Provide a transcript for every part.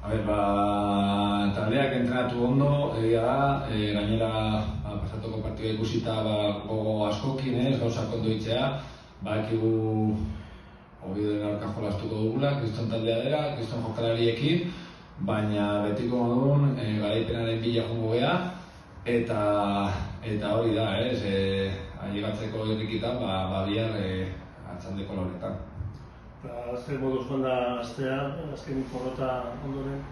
A ber, taldeak entrenatu ondo, egia da, gainera pasatuko partida ikusita gogo askokin, gauzak ondo itzea, badakigu Oviedoren aurka jolastuko dugula, kriston taldea dela, kriston jokalariekin, baina betiko modun garaipenaren bila jongo gea, eta hori da, ailegatzeko irrikitan, bihar atxaldeko lauretan. Eta zer moduz joan da astea, azken porrota ondoren?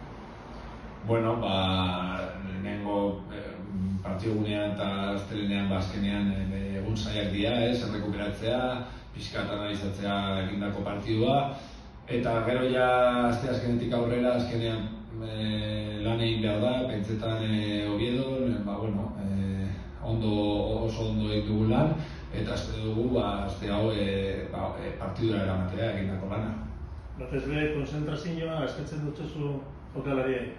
Bueno, lehenengo partidu gunean eta astelenean azkenean egun zaiak dira, errekuperatzea, pixka eta analizatzea egindako partidua, eta gero ja aste azkenetik aurrera, azkenean lan egin behar da, pentsetan Oviedon, oso ondo egin dugu lan, eta espero dugu aste hau partidura eramatea egindako lana. Batez be, konzentrazioa eskatzen dutxozu jokalariei?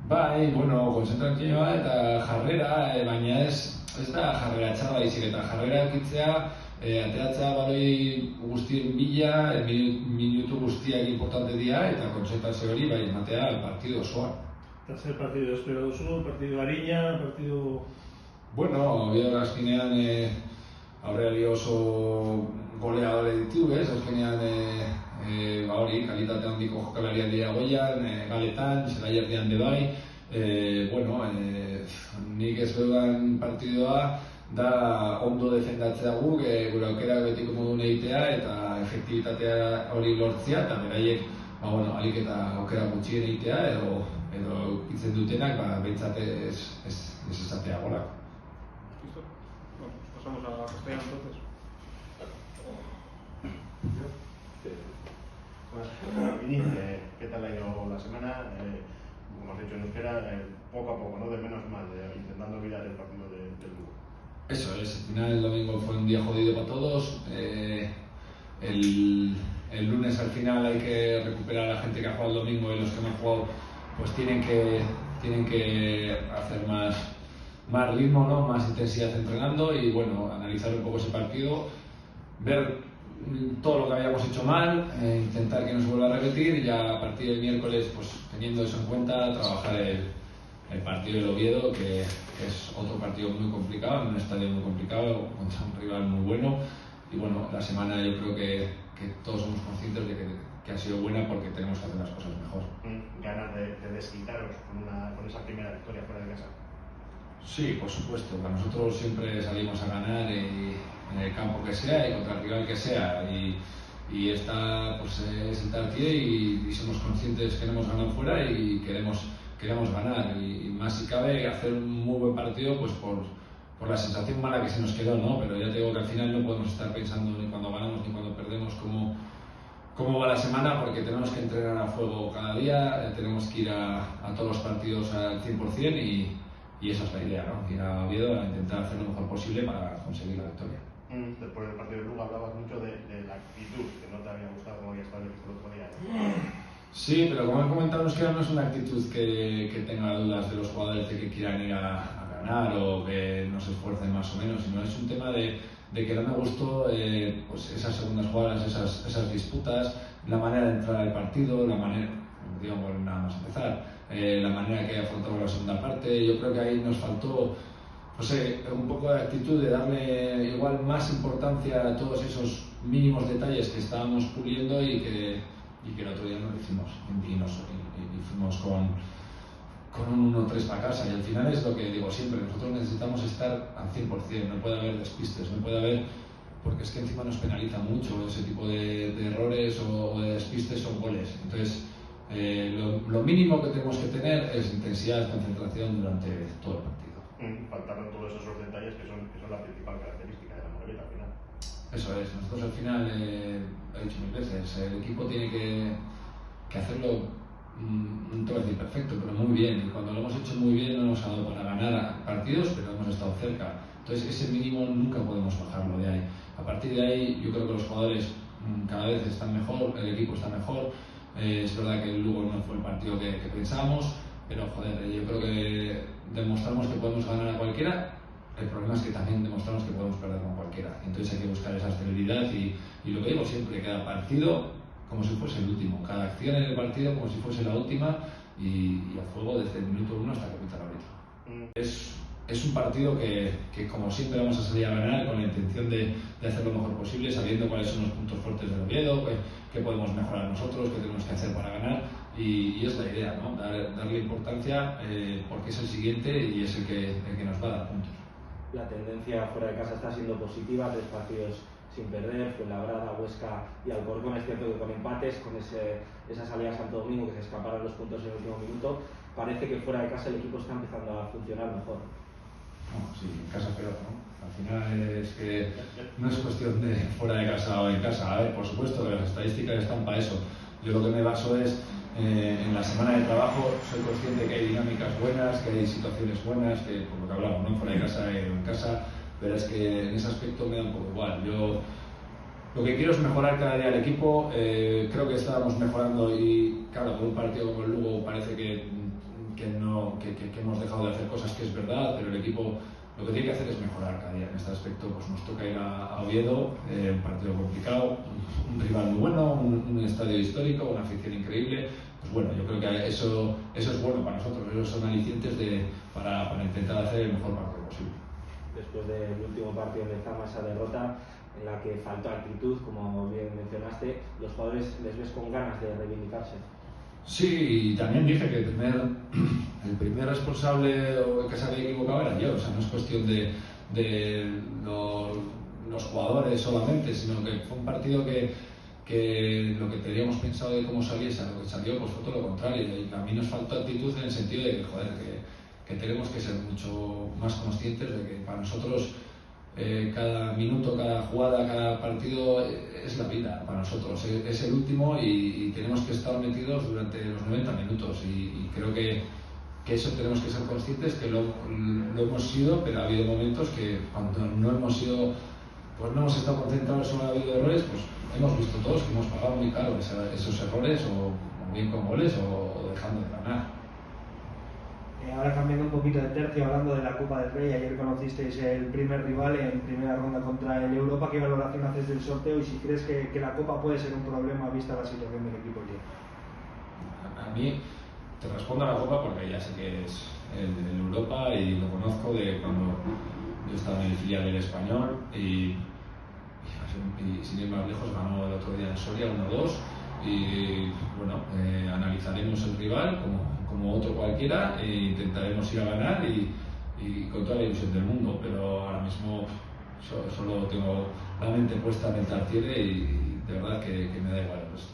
Bai, konzentrazioa eta jarrera, baina ez da jarrera txarra izik, eta jarrera ekitzea, ateratzea baloi guztien bila, minutu guztiak importante dira, eta konzentrazio hori bai ematea partidu osoa. Eta zer partidu espero duzu? Partidu harina? Partidu... Oviedo azkenean aurreari oso goleadore ditu, azkenean kalitate handiko jokalariak dira goian, galetan, zelaierdian de bai. Nik ez dudan partidua da ondo defendatzea guk, gure aukera betiko modun egitea eta efektibitatea hori lortzea, eta beraiek alik eta aukera gutxien egitea edo itzen dutenak behintzat ez esatea gola. ¿Listo? Bueno, pasamos a castellano entonces. Vini, ¿qué tal ha ido la semana? Como has dicho en euskera, poco a poco, ¿no? De menos más, intentando mirar el partido del Lugo. Eso es, al final el domingo fue un día jodido para todos. El lunes al final hay que recuperar a la gente que ha jugado el domingo, y los que no han jugado pues tienen que hacer más ritmo, ¿no? Más intensidad entrenando y analizar un poco ese partido, ver todo lo que habíamos hecho mal, intentar que no se vuelva a repetir, y ya a partir del miércoles, pues teniendo eso en cuenta, trabajar el partido del Oviedo, que es otro partido muy complicado, en un estadio muy complicado, contra un rival muy bueno. Y la semana yo creo que todos somos conscientes de que ha sido buena porque tenemos que hacer las cosas mejor. ¿Ganas de desquitaros con esa primera victoria fuera de casa? Sí, por supuesto. Para nosotros siempre salimos a ganar en el campo que sea y contra el rival que sea. Y esta pues, es el partido y somos conscientes que no hemos ganado fuera y queremos ganar. Y más si cabe hacer un muy buen partido pues por la sensación mala que se nos quedó, ¿no? Pero ya te digo que al final no podemos estar pensando ni cuando ganamos ni cuando perdemos cómo va la semana, porque tenemos que entrenar a fuego cada día, tenemos que ir a todos los partidos al 100% y esa es la idea, ¿no? Ir a Oviedo a intentar hacer lo mejor posible para conseguir la victoria. Después del partido de Lugo hablabas mucho de la actitud, que no te había gustado como había estado el equipo el otro día. Sí, pero como he comentado, no es una actitud que tenga dudas de los jugadores de que quieran ir a ganar o que no se esfuercen más o menos, sino es un tema de que no me gustó pues esas segundas jugadas, esas disputas, la manera de entrar al partido, la manera, nada más empezar, la manera que afrontamos la segunda parte. Yo creo que ahí nos faltó un poco de actitud de darle igual más importancia a todos esos mínimos detalles que estábamos puliendo y que el otro día no lo hicimos y fuimos con un 1-3 para casa, y al final es lo que digo siempre, nosotros necesitamos estar al 100%, no puede haber despistes, no puede haber, porque es que encima nos penaliza mucho ese tipo de errores o de despistes o goles. Entonces lo mínimo que tenemos que tener es intensidad, concentración durante todo el partido. Faltaron todos esos detalles que son la principal característica de la Morevieta al final. Eso es, nosotros al final, he dicho mil veces, el equipo tiene que hacerlo, no te voy a decir perfecto, pero muy bien, y cuando lo hemos hecho muy bien no nos ha dado para ganar partidos, pero hemos estado cerca. Entonces ese mínimo nunca podemos bajarlo de ahí. A partir de ahí yo creo que los jugadores cada vez están mejor, el equipo está mejor. Es verdad que el Lugo no fue el partido que pensábamos, pero yo creo que demostramos que podemos ganar a cualquiera. El problema es que también demostramos que podemos perder con cualquiera. Entonces hay que buscar esa celeridad y lo que digo siempre, cada partido como si fuese el último, cada acción en el partido como si fuese la última y a fuego desde el minuto 1 hasta que pita el árbitro. Es un partido que como siempre vamos a salir a ganar con la intención de hacer lo mejor posible, sabiendo cuáles son los puntos fuertes del Oviedo, qué podemos mejorar nosotros, qué tenemos que hacer para ganar, y es la idea, ¿no? Darle importancia porque es el siguiente y es el que nos va a dar puntos. La tendencia fuera de casa está siendo positiva, 3 partidos sin perder, Fuenlabrada, Huesca y Alcorcón. Es cierto que con empates, con esa salida a Santo Domingo, que se escaparon los puntos en el último minuto, parece que fuera de casa el equipo está empezando a funcionar mejor. Bueno, sí, en casa peor, ¿no? Al final es que no es cuestión de fuera de casa o en casa. A ver, por supuesto que las estadísticas están para eso. Yo lo que me baso es en la semana de trabajo, soy consciente que hay dinámicas buenas, que hay situaciones buenas, que por lo que hablamos, no fuera de casa o en casa, pero es que en ese aspecto me da un poco igual. Yo lo que quiero es mejorar cada día el equipo. Creo que estábamos mejorando y claro, con un partido como el Lugo parece que hemos dejado de hacer cosas, que es verdad, pero el equipo lo que tiene que hacer es mejorar cada día. En este aspecto pues nos toca ir a Oviedo, un partido complicado, un rival muy bueno, un estadio histórico, una afición increíble. Pues bueno, yo creo que eso es bueno para nosotros, esos son alicientes para intentar hacer el mejor partido posible. Después del último partido de Lezama, esa derrota en la que faltó actitud, como bien mencionaste, ¿los jugadores les ves con ganas de reivindicarse? Sí, y también dije que el primer responsable o que se había equivocado era yo. O sea, no es cuestión de los jugadores solamente, sino que fue un partido que lo que teníamos pensado de cómo saliese a lo que salió, pues fue todo lo contrario. Y a mí nos faltó actitud en el sentido de que, joder, que tenemos que ser mucho más conscientes de que para nosotros cada minuto, cada jugada, cada partido es la vida para nosotros, es el último y tenemos que estar metidos durante los 90 minutos y creo que eso tenemos que ser conscientes, que lo hemos sido, pero ha habido momentos que cuando no hemos sido, pues no hemos estado concentrados, solo ha habido errores, pues hemos visto todos que hemos pagado muy caro esos errores, o bien con goles o dejando de ganar. Ahora cambiando un poquito de tercio, hablando de la Copa del Rey, ayer conocisteis el primer rival en primera ronda contra el Europa. ¿Qué valoración haces del sorteo y si crees que la Copa puede ser un problema vista la situación del equipo ya? A mí te respondo a la Copa porque ya sé que es el Europa y lo conozco de cuando yo estaba en el filial del Español y sin ir más lejos ganó el otro día en Soria 1-2 y bueno, analizaremos el rival como otro cualquiera e intentaremos ir a ganar y con toda la ilusión del mundo, pero ahora mismo solo tengo la mente puesta en el Tartiere y de verdad que me da igual el resto.